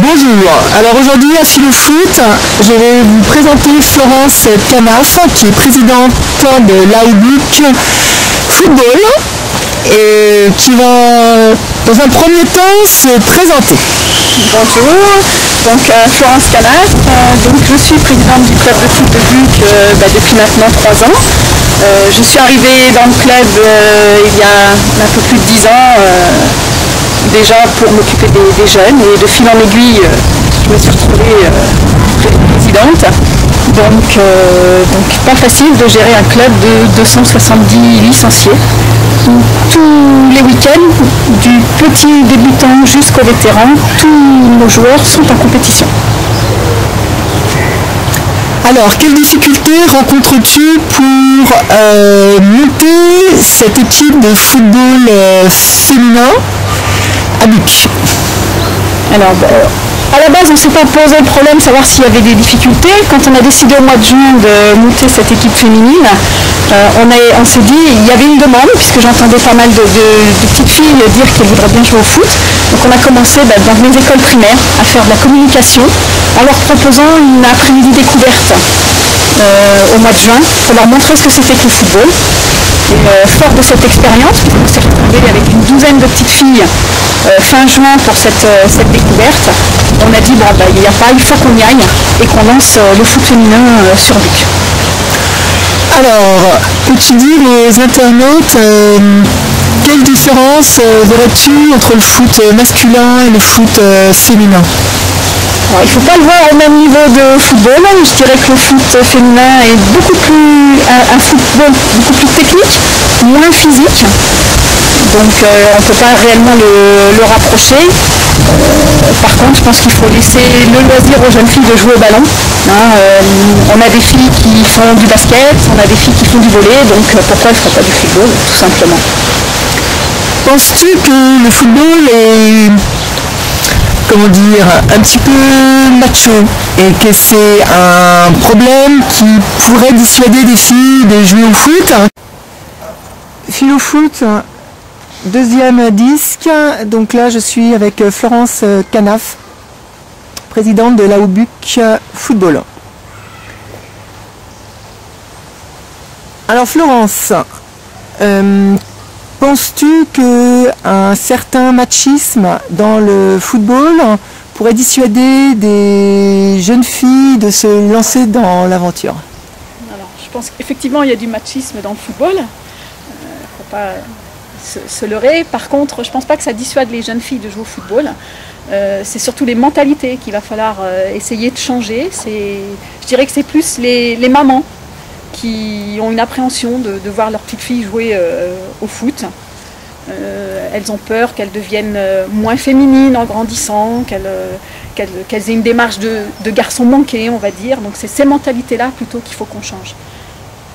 Bonjour, alors aujourd'hui à Philofoot, je vais vous présenter Florence Canaf, qui est présidente de l'AUBUC Football et qui va dans un premier temps se présenter. Bonjour, donc Florence Canaf, donc je suis présidente du club de foot de Buc depuis maintenant 3 ans. Je suis arrivée dans le club il y a un peu plus de 10 ans. Déjà pour m'occuper des jeunes, et de fil en aiguille je me suis retrouvée présidente, donc pas facile de gérer un club de 270 licenciés. Tous les week-ends, du petit débutant jusqu'au vétéran, tous nos joueurs sont en compétition. Alors, quelles difficultés rencontres-tu pour monter cette équipe de football féminin à Buc? Alors, à la base, on ne s'est pas posé le problème de savoir s'il y avait des difficultés. Quand on a décidé au mois de juin de monter cette équipe féminine, on s'est dit il y avait une demande, puisque j'entendais pas mal de petites filles dire qu'elles voudraient bien jouer au foot. Donc on a commencé dans les écoles primaires à faire de la communication en leur proposant une après-midi découverte au mois de juin pour leur montrer ce que c'était que le football. Et fort de cette expérience, on s'est retrouvé avec une douzaine de petites filles fin juin pour cette découverte. On a dit bon, il faut qu'on y aille et qu'on lance le foot féminin sur Buc. Alors, peux-tu dire aux internautes quelle différence verrais-tu entre le foot masculin et le foot féminin? Alors, il ne faut pas le voir au même niveau de football. Je dirais que le foot féminin est beaucoup plus un football beaucoup plus technique, moins physique. Donc on ne peut pas réellement le rapprocher. Par contre, je pense qu'il faut laisser le loisir aux jeunes filles de jouer au ballon. On a des filles qui font du basket, on a des filles qui font du volley, donc pourquoi elles ne feraient pas du football, tout simplement. Penses-tu que le football est, comment dire, un petit peu macho et que c'est un problème qui pourrait dissuader des filles de jouer au foot? Philofoot, deuxième disque. Donc là je suis avec Florence Canaf, présidente de l'AUBUC Football. Alors Florence, penses-tu qu'un certain machisme dans le football pourrait dissuader des jeunes filles de se lancer dans l'aventure? Alors, je pense qu'effectivement il y a du machisme dans le football. Faut pas se leurrer. Par contre, je ne pense pas que ça dissuade les jeunes filles de jouer au football. C'est surtout les mentalités qu'il va falloir essayer de changer. Je dirais que c'est plus les mamans qui ont une appréhension de voir leur petite fille jouer au foot. Elles ont peur qu'elles deviennent moins féminines en grandissant, qu'elles aient une démarche de garçon manqué, on va dire. Donc c'est ces mentalités-là plutôt qu'il faut qu'on change.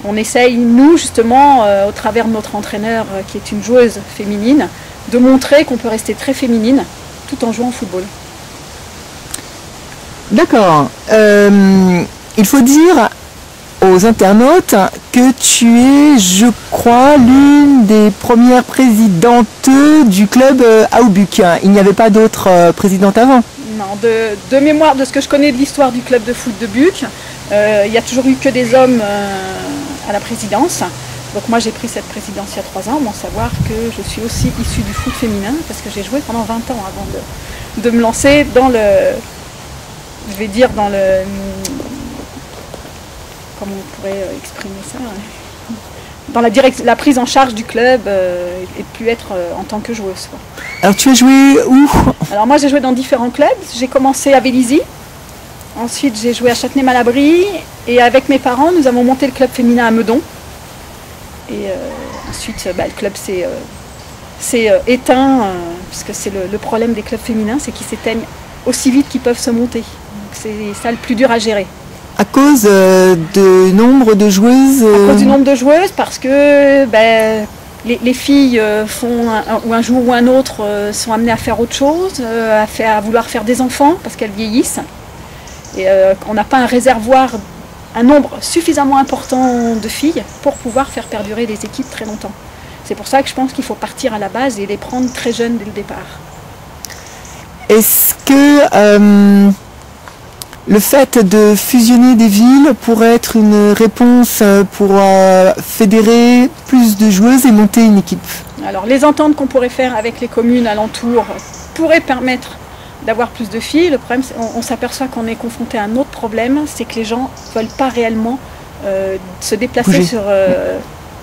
On essaye, nous, justement, au travers de notre entraîneur, qui est une joueuse féminine, de montrer qu'on peut rester très féminine tout en jouant au football. D'accord. Il faut dire aux internautes que tu es, je crois, l'une des premières présidentes du club AUBUC. Il n'y avait pas d'autres présidentes avant? Non, de mémoire, de ce que je connais de l'histoire du club de foot de Buc, il n'y a toujours eu que des hommes à la présidence. Donc moi j'ai pris cette présidence il y a 3 ans, bon savoir que je suis aussi issue du foot féminin, parce que j'ai joué pendant 20 ans avant de me lancer dans le, je vais dire dans le, comment on pourrait exprimer ça, dans la prise en charge du club et de plus être en tant que joueuse. Alors tu as joué où? Alors moi j'ai joué dans différents clubs. J'ai commencé à Vélizy, ensuite j'ai joué à Châtenay-Malabry, et avec mes parents nous avons monté le club féminin à Meudon. Et ensuite le club s'est éteint, puisque c'est le problème des clubs féminins, c'est qu'ils s'éteignent aussi vite qu'ils peuvent se monter. C'est ça le plus dur à gérer. À cause du nombre de joueuses À cause du nombre de joueuses, parce que les filles un jour ou un autre sont amenées à faire autre chose, à vouloir faire des enfants, parce qu'elles vieillissent. Et on n'a pas un réservoir, un nombre suffisamment important de filles pour pouvoir faire perdurer les équipes très longtemps. C'est pour ça que je pense qu'il faut partir à la base et les prendre très jeunes dès le départ. Est-ce que le fait de fusionner des villes pourrait être une réponse pour fédérer plus de joueuses et monter une équipe? Alors les ententes qu'on pourrait faire avec les communes alentours pourraient permettre d'avoir plus de filles. Le problème, on s'aperçoit qu'on est confronté à un autre problème, c'est que les gens ne veulent pas réellement se déplacer sur...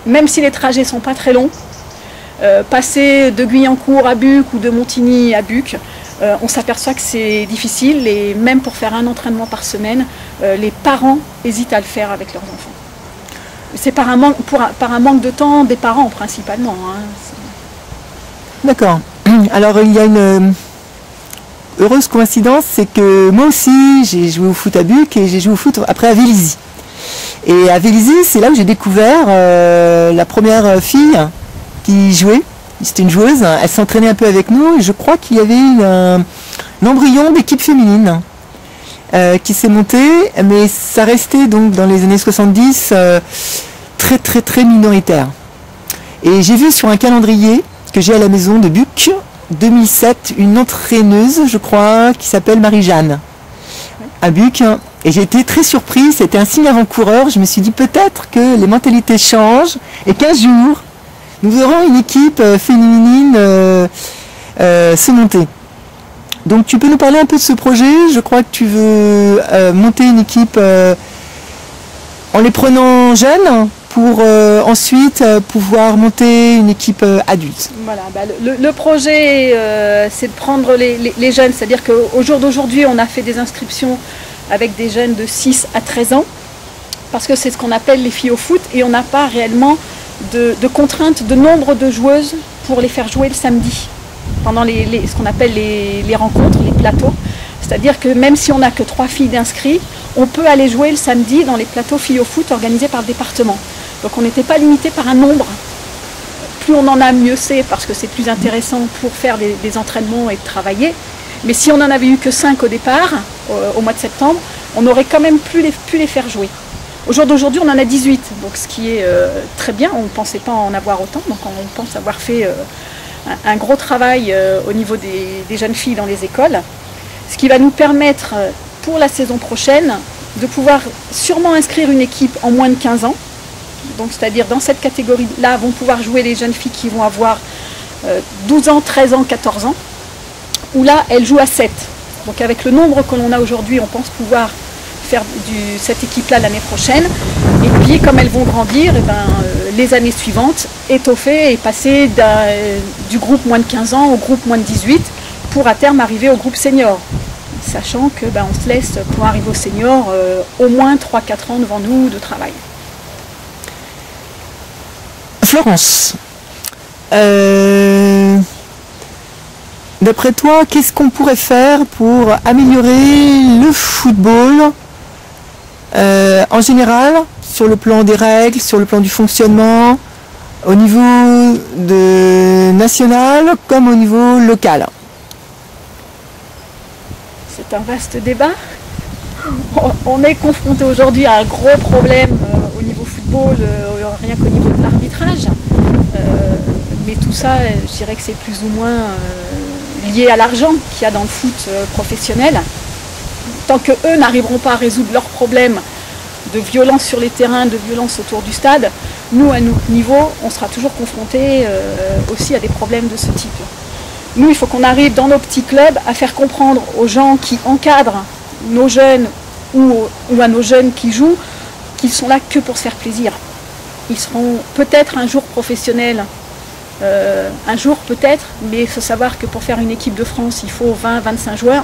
même si les trajets ne sont pas très longs, passer de Guyancourt à Buc ou de Montigny à Buc, on s'aperçoit que c'est difficile et même pour faire un entraînement par semaine, les parents hésitent à le faire avec leurs enfants. C'est par un manque de temps des parents principalement. Hein. D'accord. Alors il y a une heureuse coïncidence, c'est que moi aussi j'ai joué au foot à Buc et j'ai joué au foot après à Vélizy. Et à Vélizy, c'est là où j'ai découvert la première fille qui jouait. C'était une joueuse, elle s'entraînait un peu avec nous et je crois qu'il y avait un embryon d'équipe féminine qui s'est monté, mais ça restait donc dans les années 70 très minoritaire. Et j'ai vu sur un calendrier que j'ai à la maison de Buc, 2007, une entraîneuse, je crois, qui s'appelle Marie-Jeanne, à Buc. Et j'ai été très surprise, c'était un signe avant-coureur. Je me suis dit peut-être que les mentalités changent et qu'un jour, nous verrons une équipe féminine se monter. Donc tu peux nous parler un peu de ce projet? Je crois que tu veux monter une équipe en les prenant jeunes pour ensuite pouvoir monter une équipe adulte. Voilà, le projet c'est de prendre les jeunes, c'est-à-dire qu'au jour d'aujourd'hui on a fait des inscriptions avec des jeunes de 6 à 13 ans parce que c'est ce qu'on appelle les filles au foot et on n'a pas réellement de contraintes de nombre de joueuses pour les faire jouer le samedi pendant ce qu'on appelle les rencontres, les plateaux. C'est-à-dire que même si on n'a que 3 filles d'inscrits, on peut aller jouer le samedi dans les plateaux filles au foot organisés par le département. Donc on n'était pas limité par un nombre. Plus on en a, mieux c'est, parce que c'est plus intéressant pour faire des entraînements et travailler. Mais si on n'en avait eu que 5 au départ, au mois de septembre, on aurait quand même pu les faire jouer. Au jour d'aujourd'hui, on en a 18, donc ce qui est très bien. On ne pensait pas en avoir autant, donc on pense avoir fait un gros travail au niveau des jeunes filles dans les écoles. Ce qui va nous permettre, pour la saison prochaine, de pouvoir sûrement inscrire une équipe en moins de 15 ans. Donc c'est-à-dire dans cette catégorie-là vont pouvoir jouer les jeunes filles qui vont avoir 12 ans, 13 ans, 14 ans, où là elles jouent à 7. Donc avec le nombre que l'on a aujourd'hui, on pense pouvoir faire cette équipe-là l'année prochaine. Et puis comme elles vont grandir, les années suivantes, étoffer et passer du groupe moins de 15 ans au groupe moins de 18 pour à terme arriver au groupe senior. Sachant que on se laisse pour arriver au senior au moins 3-4 ans devant nous de travail. Florence, d'après toi, qu'est-ce qu'on pourrait faire pour améliorer le football en général, sur le plan des règles, sur le plan du fonctionnement, au niveau national comme au niveau local? C'est un vaste débat. On est confronté aujourd'hui à un gros problème au niveau football, rien qu'au niveau de l'arbitrage. Mais tout ça, je dirais que c'est plus ou moins lié à l'argent qu'il y a dans le foot professionnel. Tant qu'eux n'arriveront pas à résoudre leurs problèmes de violence sur les terrains, de violence autour du stade, nous, à notre niveau, on sera toujours confrontés aussi à des problèmes de ce type. Nous, il faut qu'on arrive dans nos petits clubs à faire comprendre aux gens qui encadrent nos jeunes ou à nos jeunes qui jouent qu'ils sont là que pour se faire plaisir. Ils seront peut-être un jour professionnels, un jour peut-être, mais il faut savoir que pour faire une équipe de France, il faut 20-25 joueurs.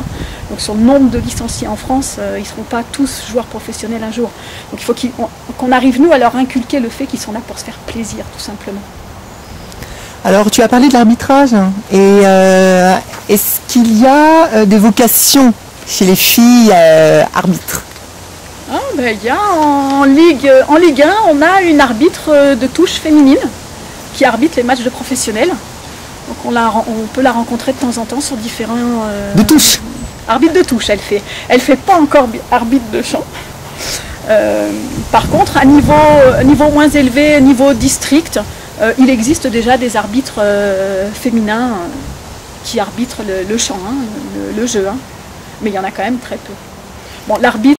Donc sur le nombre de licenciés en France, ils ne seront pas tous joueurs professionnels un jour. Donc il faut qu'on arrive, nous, à leur inculquer le fait qu'ils sont là pour se faire plaisir, tout simplement. Alors tu as parlé de l'arbitrage, et est-ce qu'il y a des vocations chez les filles arbitres? Il y a en Ligue 1, on a une arbitre de touche féminine qui arbitre les matchs de professionnels. Donc on peut la rencontrer de temps en temps sur différents... de touche. Arbitre de touche, elle fait pas encore arbitre de champ. Par contre, à niveau moins élevé, niveau district, il existe déjà des arbitres féminins qui arbitrent le champ, le jeu. Hein. Mais il y en a quand même très peu. Bon, l'arbitre